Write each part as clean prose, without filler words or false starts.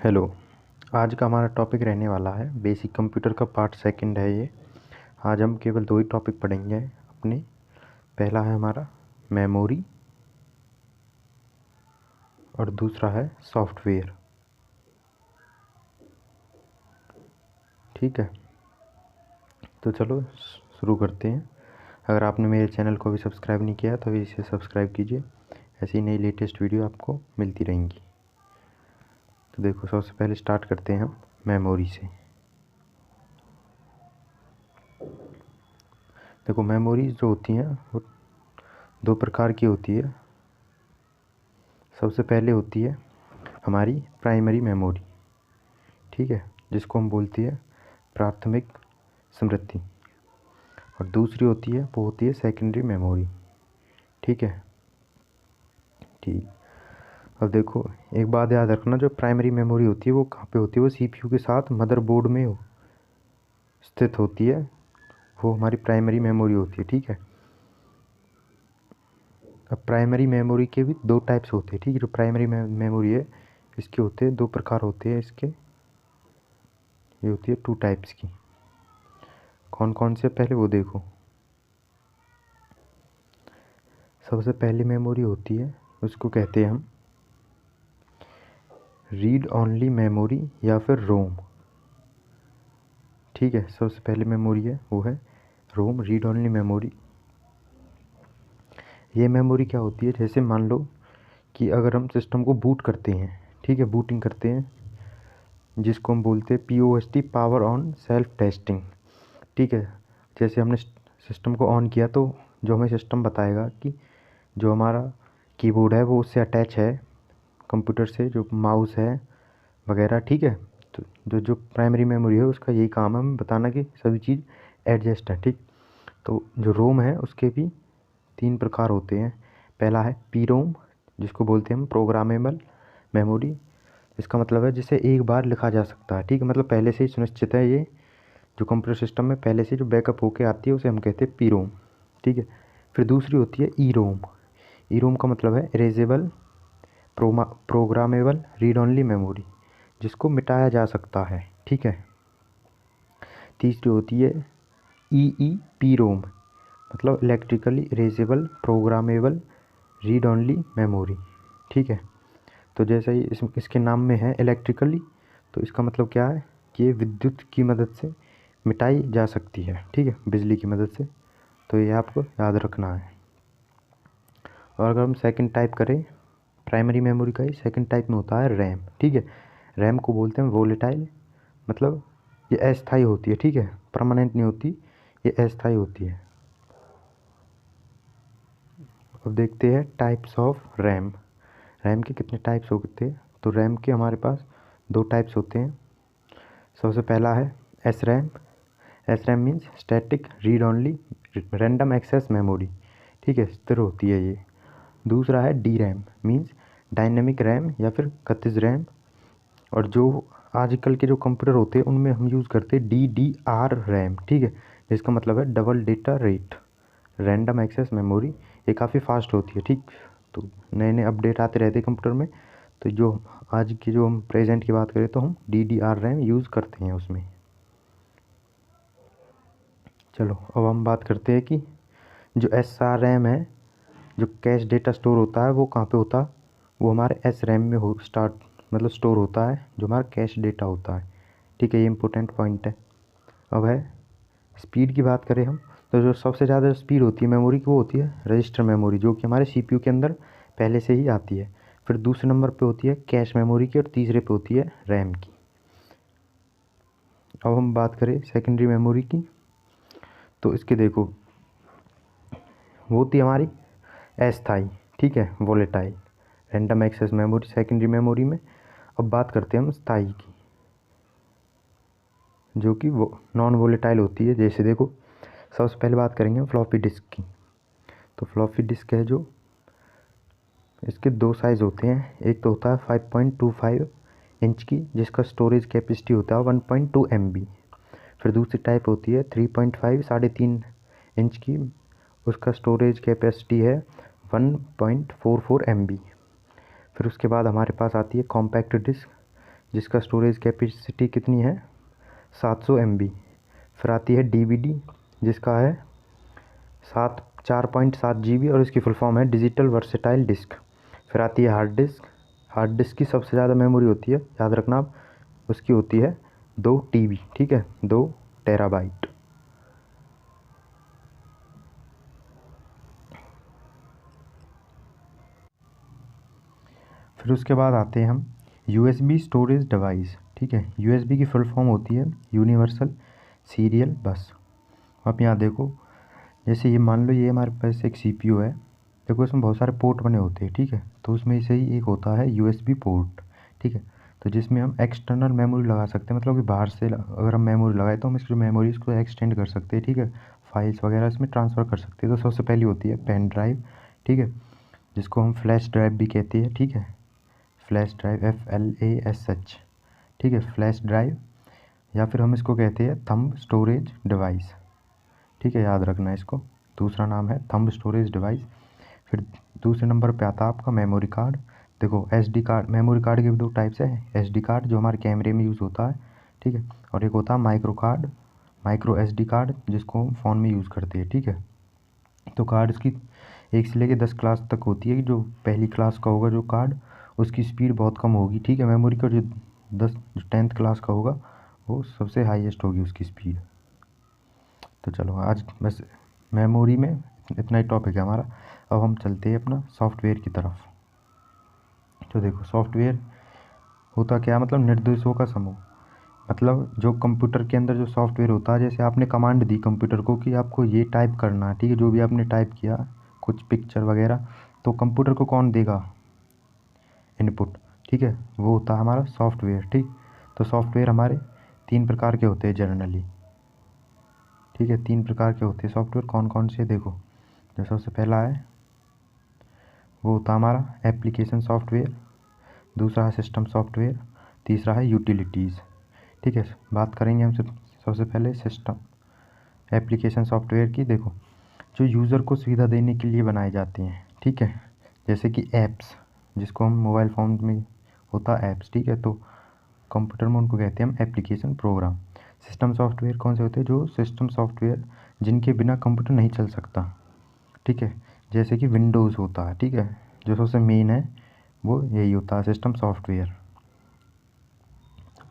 Hello. आज का हमारा टॉपिक रहने वाला है बेसिक कंप्यूटर का पार्ट सेकंड है ये। आज हम केवल दो ही टॉपिक पढ़ेंगे अपने। पहला है हमारा मेमोरी और दूसरा है सॉफ्टवेयर। ठीक है, तो चलो शुरू करते हैं। अगर आपने मेरे चैनल को भी सब्सक्राइब नहीं किया तो इसे सब्सक्राइब कीजिए, ऐसी नई लेटेस्ट वीडियो आपको मिलती रहेंगी। तो देखो, सबसे पहले स्टार्ट करते हैं हम मेमोरी से। देखो, मेमोरीज जो होती हैं वो दो प्रकार की होती है। सबसे पहले होती है हमारी प्राइमरी मेमोरी, ठीक है, जिसको हम बोलते हैं प्राथमिक स्मृति। और दूसरी होती है वो होती है सेकेंडरी मेमोरी। ठीक है, ठीक। अब देखो, एक बात याद रखना, जो प्राइमरी मेमोरी होती है वो कहाँ पे होती है? वो सीपीयू के साथ मदरबोर्ड में स्थित होती है, वो हमारी प्राइमरी मेमोरी होती है। ठीक है, अब प्राइमरी मेमोरी के भी दो टाइप्स होते हैं। ठीक है, जो प्राइमरी मेमोरी है इसके होते हैं दो प्रकार होते हैं इसके। ये होती है टू टाइप्स की। कौन कौन से, पहले वो देखो। सबसे पहली मेमोरी होती है, उसको कहते हैं हम रीड ओनली मेमोरी या फिर रोम। ठीक है, सबसे पहली मेमोरी है वो है रोम, रीड ओनली मेमोरी। ये मेमोरी क्या होती है? जैसे मान लो कि अगर हम सिस्टम को बूट करते हैं, ठीक है, बूटिंग करते हैं, जिसको हम बोलते हैं POST, power on self testing. ठीक है, जैसे हमने सिस्टम को ऑन किया तो जो हमें सिस्टम बताएगा कि जो हमारा कीबोर्ड है वो उससे अटैच है कंप्यूटर से, जो माउस है वगैरह। ठीक है, तो जो प्राइमरी मेमोरी है उसका यही काम है हमें बताना कि सभी चीज़ एडजस्ट है। ठीक, तो जो रोम है उसके भी तीन प्रकार होते हैं। पहला है पी रोम, जिसको बोलते हैं हम प्रोग्रामेबल मेमोरी। इसका मतलब है जिसे एक बार लिखा जा सकता है। ठीक है, मतलब पहले से ही सुनिश्चित है, ये जो कंप्यूटर सिस्टम में पहले से जो बैकअप होके आती है उसे हम कहते हैं पी रोम। ठीक है, फिर दूसरी होती है ई रोम। ई रोम का मतलब है erasable programmable read only memory, जिसको मिटाया जा सकता है। ठीक है, तीसरी होती है ई रोम, मतलब electrically erasable programmable read only memory. ठीक है, तो जैसे ही इसके नाम में है इलेक्ट्रिकली, तो इसका मतलब क्या है कि ये विद्युत की मदद से मिटाई जा सकती है। ठीक है, बिजली की मदद से। तो ये आपको याद रखना है। और अगर हम सेकंड टाइप करें प्राइमरी मेमोरी का, ही सेकंड टाइप में होता है रैम। ठीक है, रैम को बोलते हैं वोलेटाइल, मतलब ये अस्थायी होती है। ठीक है, परमानेंट नहीं होती, ये अस्थायी होती है। अब देखते हैं टाइप्स ऑफ रैम। रैम के कितने टाइप्स होते हैं? तो रैम के हमारे पास दो टाइप्स होते हैं। सबसे पहला है S RAM. S RAM means static read only random access memory. ठीक है, स्थिर होती है ये। दूसरा है D RAM, means dynamic RAM या फिर गतिज रैम। और जो आजकल के जो कंप्यूटर होते हैं उनमें हम यूज़ करते हैं DDR रैम। ठीक है, जिसका मतलब है double data rate random access memory. ये काफ़ी फास्ट होती है। ठीक, तो नए नए अपडेट आते रहते हैं कंप्यूटर में। तो जो आज की जो हम प्रेजेंट की बात करें तो हम DDR रैम यूज़ करते हैं उसमें। चलो, अब हम बात करते हैं कि जो SR रैम है, जो कैश डेटा स्टोर होता है, वो कहाँ पे होता है? वो हमारे एस रैम में मतलब स्टोर होता है, जो हमारा कैश डेटा होता है। ठीक है, ये इंपॉर्टेंट पॉइंट है। अब है स्पीड की बात करें हम, तो जो सबसे ज़्यादा स्पीड होती है मेमोरी की वो होती है रजिस्टर मेमोरी, जो कि हमारे CPU के अंदर पहले से ही आती है। फिर दूसरे नंबर पे होती है कैश मेमोरी की, और तीसरे पे होती है रैम की। अब हम बात करें सेकेंडरी मेमोरी की, तो इसके देखो, वो होती है हमारी अस्थाई। ठीक है, volatile random access memory secondary memory में। अब बात करते हैं हम स्थाई की, जो कि वो नॉन वोलेटाइल होती है। जैसे देखो, सबसे पहले बात करेंगे फ्लॉपी डिस्क की। तो फ्लॉपी डिस्क है जो, इसके दो साइज़ होते हैं। एक तो होता है 5.25 इंच की, जिसका स्टोरेज कैपेसिटी होता है 1.2 MB। फिर दूसरी टाइप होती है 3.5 3.5 इंच की, उसका स्टोरेज कैपेसिटी है 1.44 MB। फिर उसके बाद हमारे पास आती है कॉम्पैक्ट डिस्क, जिसका स्टोरेज कैपेसिटी कितनी है 700 MB। फिर आती है DVD जिसका है 4.7 GB और इसकी फुल फॉर्म है डिजिटल वर्सेटाइल डिस्क। फिर आती है हार्ड डिस्क। हार्ड डिस्क की सबसे ज़्यादा मेमोरी होती है, याद रखना आप, उसकी होती है 2 TB, ठीक है, 2 टेराबाइट। फिर उसके बाद आते हैं हम USB स्टोरेज डिवाइस, ठीक है। USB की फुल फॉर्म होती है यूनिवर्सल सीरियल बस। आप यहाँ देखो, जैसे ये मान लो ये हमारे पास एक CPU है, देखो इसमें बहुत सारे पोर्ट बने होते हैं, ठीक है। तो उसमें से ही एक होता है USB पोर्ट, ठीक है। तो जिसमें हम एक्सटर्नल मेमोरी लगा सकते हैं, मतलब कि बाहर से अगर हम मेमोरी लगाए तो हम इसकी मेमोरी इसको एक्सटेंड कर सकते हैं, ठीक है। फाइल्स वगैरह इसमें ट्रांसफ़र कर सकते हैं। तो सबसे पहली होती है पेन ड्राइव, ठीक है, जिसको हम फ्लैश ड्राइव भी कहते हैं, ठीक है। फ्लैश ड्राइव FLASH, ठीक है, फ्लैश ड्राइव, या फिर हम इसको कहते हैं थंब स्टोरेज डिवाइस, ठीक है, याद रखना इसको। दूसरा नाम है थंब स्टोरेज डिवाइस। फिर दूसरे नंबर पे आता है आपका मेमोरी कार्ड। देखो SD कार्ड, मेमोरी कार्ड के भी 2 टाइप्स है, SD कार्ड जो हमारे कैमरे में यूज़ होता है, ठीक है, और एक होता है micro card, micro SD card, जिसको हम फ़ोन में यूज़ करते हैं, ठीक है। तो कार्ड्स की 1 से लेकर 10 क्लास तक होती है कि जो पहली क्लास का होगा जो कार्ड, उसकी स्पीड बहुत कम होगी, ठीक है। मेमोरी का जो 10th क्लास का होगा वो सबसे हाईएस्ट होगी उसकी स्पीड। तो चलो आज बस मेमोरी में इतना ही टॉपिक है हमारा। अब हम चलते हैं अपना सॉफ्टवेयर की तरफ। तो देखो सॉफ्टवेयर होता क्या, मतलब निर्देशों का समूह। मतलब जो कंप्यूटर के अंदर जो सॉफ्टवेयर होता है, जैसे आपने कमांड दी कंप्यूटर को कि आपको ये टाइप करना है, ठीक है, जो भी आपने टाइप किया कुछ पिक्चर वगैरह, तो कंप्यूटर को कौन देगा इनपुट, ठीक है, वो होता है हमारा सॉफ्टवेयर, ठीक। तो सॉफ्टवेयर हमारे 3 प्रकार के होते हैं जनरली, ठीक है, 3 प्रकार के होते हैं सॉफ्टवेयर। कौन कौन से, देखो जो सबसे पहला है वो होता है हमारा एप्लीकेशन सॉफ्टवेयर, दूसरा है सिस्टम सॉफ्टवेयर, तीसरा है यूटिलिटीज़, ठीक है। बात करेंगे हम सबसे पहले सिस्टम एप्लीकेशन सॉफ्टवेयर की। देखो जो यूज़र को सुविधा देने के लिए बनाए जाते हैं, ठीक है, जैसे कि ऐप्स, जिसको हम मोबाइल फ़ोन में होता है ऐप्स, ठीक है, तो कंप्यूटर में उनको कहते हैं हम एप्लीकेशन प्रोग्राम। सिस्टम सॉफ्टवेयर कौन से होते हैं, जो सिस्टम सॉफ्टवेयर जिनके बिना कंप्यूटर नहीं चल सकता, ठीक है, जैसे कि विंडोज़ होता है, ठीक है, जो सबसे मेन है वो यही होता है सिस्टम सॉफ्टवेयर।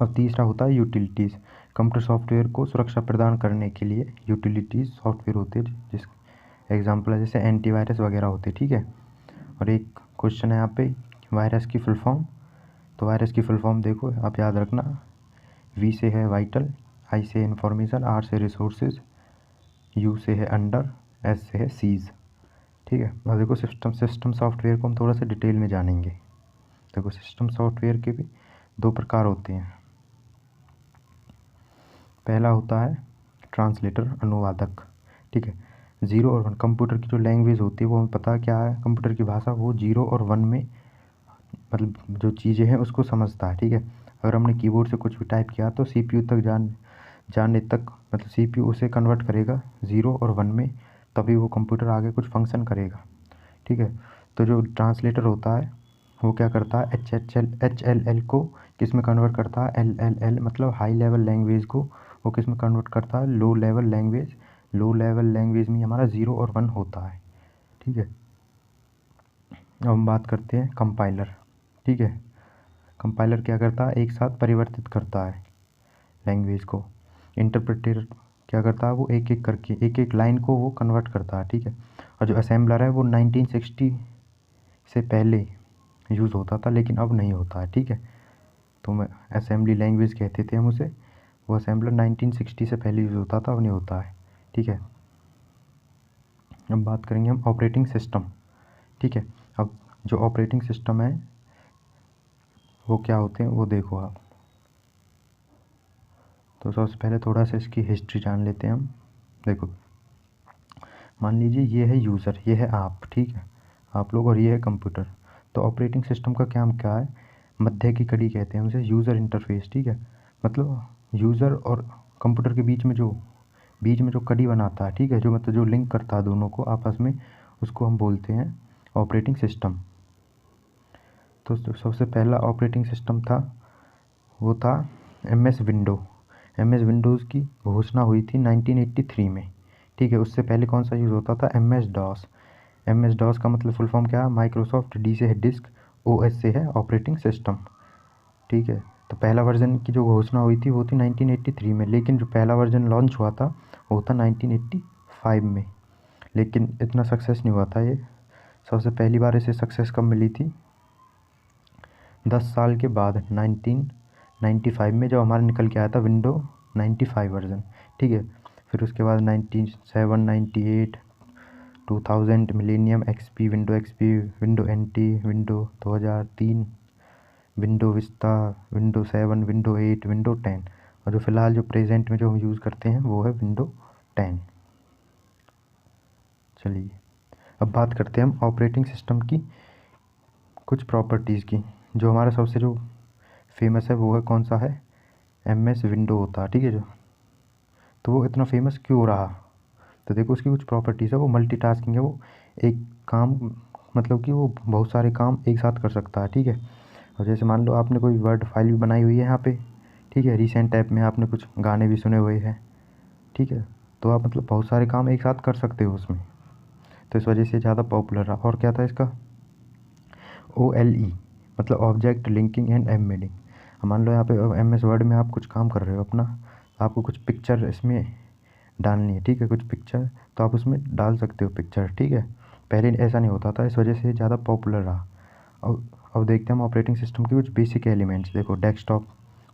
अब तीसरा होता है यूटिलिटीज़। कंप्यूटर सॉफ्टवेयर को सुरक्षा प्रदान करने के लिए यूटिलिटीज़ सॉफ्टवेयर होते हैं, जिस एग्जांपल है जैसे एंटीवायरस वगैरह होते हैं, ठीक है। और एक क्वेश्चन है यहाँ पे, वायरस की फुल फॉर्म। तो वायरस की फुल फॉर्म देखो आप याद रखना, V से है वाइटल, I से है इंफॉर्मेशन, R से रिसोर्सेज, U से है अंडर, S से है सीज, ठीक है। अब देखो सिस्टम सॉफ्टवेयर को हम थोड़ा सा डिटेल में जानेंगे। देखो सिस्टम सॉफ्टवेयर के भी 2 प्रकार होते हैं। पहला होता है ट्रांसलेटर, अनुवादक, ठीक है। 0 और 1 कंप्यूटर की जो लैंग्वेज होती है वो हमें पता क्या है, कंप्यूटर की भाषा वो 0 और 1 में मतलब जो चीज़ें हैं उसको समझता है, ठीक है। अगर हमने कीबोर्ड से कुछ भी टाइप किया तो CPU तक जाने तक, मतलब CPU उसे कन्वर्ट करेगा 0 और 1 में, तभी वो कंप्यूटर आगे कुछ फंक्शन करेगा, ठीक है। तो जो ट्रांसलेटर होता है वो क्या करता है, HLL को किस में कन्वर्ट करता है, LLL मतलब हाई लेवल लैंग्वेज को वो किस में कन्वर्ट करता है, low level language. Low level language में हमारा 0 और 1 होता है, ठीक है। अब हम बात करते हैं कंपाइलर, ठीक है। कंपाइलर क्या करता है, एक साथ परिवर्तित करता है लैंग्वेज को। इंटरप्रेटर क्या करता है, वो एक एक करके एक एक लाइन को वो कन्वर्ट करता है, ठीक है। और जो असेंबलर है वो 1960 से पहले यूज़ होता था, लेकिन अब नहीं होता है, ठीक है। तो मैं असेंबली लैंग्वेज कहते थे हम उसे, वो असेंबलर 1960 से पहले यूज़ होता था, अब नहीं होता है, ठीक है। अब बात करेंगे हम ऑपरेटिंग सिस्टम, ठीक है। अब जो ऑपरेटिंग सिस्टम है वो क्या होते हैं वो देखो आप। तो सबसे पहले थोड़ा सा इसकी हिस्ट्री जान लेते हैं हम। देखो मान लीजिए ये है यूज़र, ये है आप, ठीक है, आप लोग, और ये है कंप्यूटर। तो ऑपरेटिंग सिस्टम का काम क्या है, मध्य की कड़ी कहते हैं उसे, यूज़र इंटरफेस, ठीक है। मतलब यूज़र और कंप्यूटर के बीच में जो कड़ी बनाता है, ठीक है, जो मतलब जो लिंक करता है दोनों को आपस में, उसको हम बोलते हैं ऑपरेटिंग सिस्टम। तो जो सबसे पहला ऑपरेटिंग सिस्टम था वो था MS विंडो। MS विंडोज़ की घोषणा हुई थी 1983 में। ठीक है, उससे पहले कौन सा यूज़ होता था? MS DOS. MS डॉस का मतलब फुल फॉर्म क्या है? माइक्रोसॉफ्ट डी से है डिस्क, OS से है ऑपरेटिंग सिस्टम। ठीक है, तो पहला वर्जन की जो घोषणा हुई थी वो थी 1983 में, लेकिन जो पहला वर्जन लॉन्च हुआ था वो था 1985 में। लेकिन इतना सक्सेस नहीं हुआ था ये। सबसे पहली बार इसे सक्सेस कब मिली थी? 10 साल के बाद 1995 में, जब हमारा निकल के आया था विंडो 95 वर्जन। ठीक है, फिर उसके बाद 97, 98, 2000 millennium XP, window XP, window NT, window 2003, window vista, window 7, window 8, window 10, और जो फ़िलहाल जो प्रेजेंट में जो हम यूज़ करते हैं वो है विंडो 10। चलिए अब बात करते हैं हम ऑपरेटिंग सिस्टम की कुछ प्रॉपर्टीज़ की। जो हमारा सबसे जो फेमस है वो है कौन सा है? MS विंडो होता है। ठीक है, जो तो वो इतना फेमस क्यों रहा? तो देखो उसकी कुछ प्रॉपर्टीज़ है। वो मल्टीटास्किंग है, वो एक काम मतलब कि वो बहुत सारे काम एक साथ कर सकता है। ठीक है, और जैसे मान लो आपने कोई वर्ड फाइल भी बनाई हुई है यहाँ पे। ठीक है, रिसेंट ऐप में आपने कुछ गाने भी सुने हुए हैं। ठीक है, तो आप मतलब बहुत सारे काम एक साथ कर सकते हो उसमें, तो इस वजह से ज़्यादा पॉपुलर रहा। और क्या था इसका? OLE मतलब ऑब्जेक्ट लिंकिंग एंड एम्बेडिंग। मान लो यहाँ पे MS वर्ड में आप कुछ काम कर रहे हो अपना, आपको कुछ पिक्चर इसमें डालनी है। ठीक है, कुछ पिक्चर तो आप उसमें डाल सकते हो पिक्चर। ठीक है, पहले ऐसा नहीं होता था, इस वजह से ज़्यादा पॉपुलर रहा। अब देखते हैं हम ऑपरेटिंग सिस्टम के कुछ बेसिक एलिमेंट्स। देखो डेस्कटॉप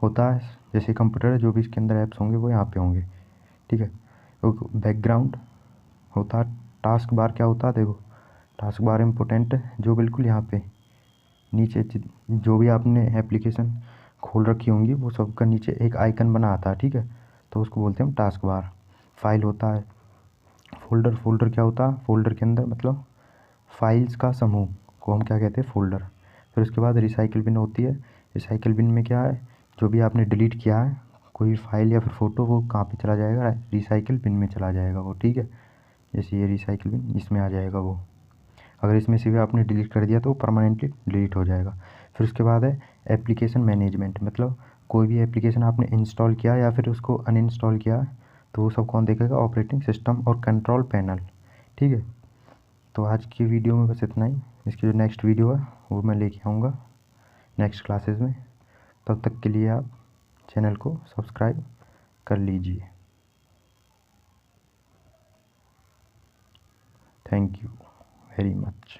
होता है, जैसे कंप्यूटर है, जो भी इसके अंदर ऐप्स होंगे वो यहाँ पे होंगे। ठीक है, तो बैकग्राउंड होता है। टास्क बार क्या होता है? देखो टास्क बार इम्पोर्टेंट है, जो बिल्कुल यहाँ पे नीचे जो भी आपने एप्लीकेशन खोल रखी होंगी वो सबका नीचे एक आइकन बना आता है। ठीक है, तो उसको बोलते हैं हम टास्क बार। फाइल होता है। फोल्डर क्या होता है? फोल्डर के अंदर मतलब फाइल्स का समूह को हम क्या कहते हैं? फोल्डर। फिर उसके बाद रिसाइकिल बिन होती है। रिसाइकिल बिन में क्या है? जो भी आपने डिलीट किया है कोई फाइल या फिर फ़ोटो, वो कहाँ पे चला जाएगा? रिसाइकिल बिन में चला जाएगा वो। ठीक है, जैसे ये रिसाइकिल बिन इसमें आ जाएगा वो। अगर इसमें से भी आपने डिलीट कर दिया तो वो परमानेंटली डिलीट हो जाएगा। फिर उसके बाद है एप्लीकेशन मैनेजमेंट, मतलब कोई भी एप्लीकेशन आपने इंस्टॉल किया या फिर उसको अनइंस्टॉल किया तो वो सब कौन देखेगा? ऑपरेटिंग सिस्टम और कंट्रोल पैनल। ठीक है, तो आज की वीडियो में बस इतना ही। इसकी जो नेक्स्ट वीडियो है वो मैं लेके आऊँगा नेक्स्ट क्लासेस में। तब तक के लिए आप चैनल को सब्सक्राइब कर लीजिए। Thank you very much.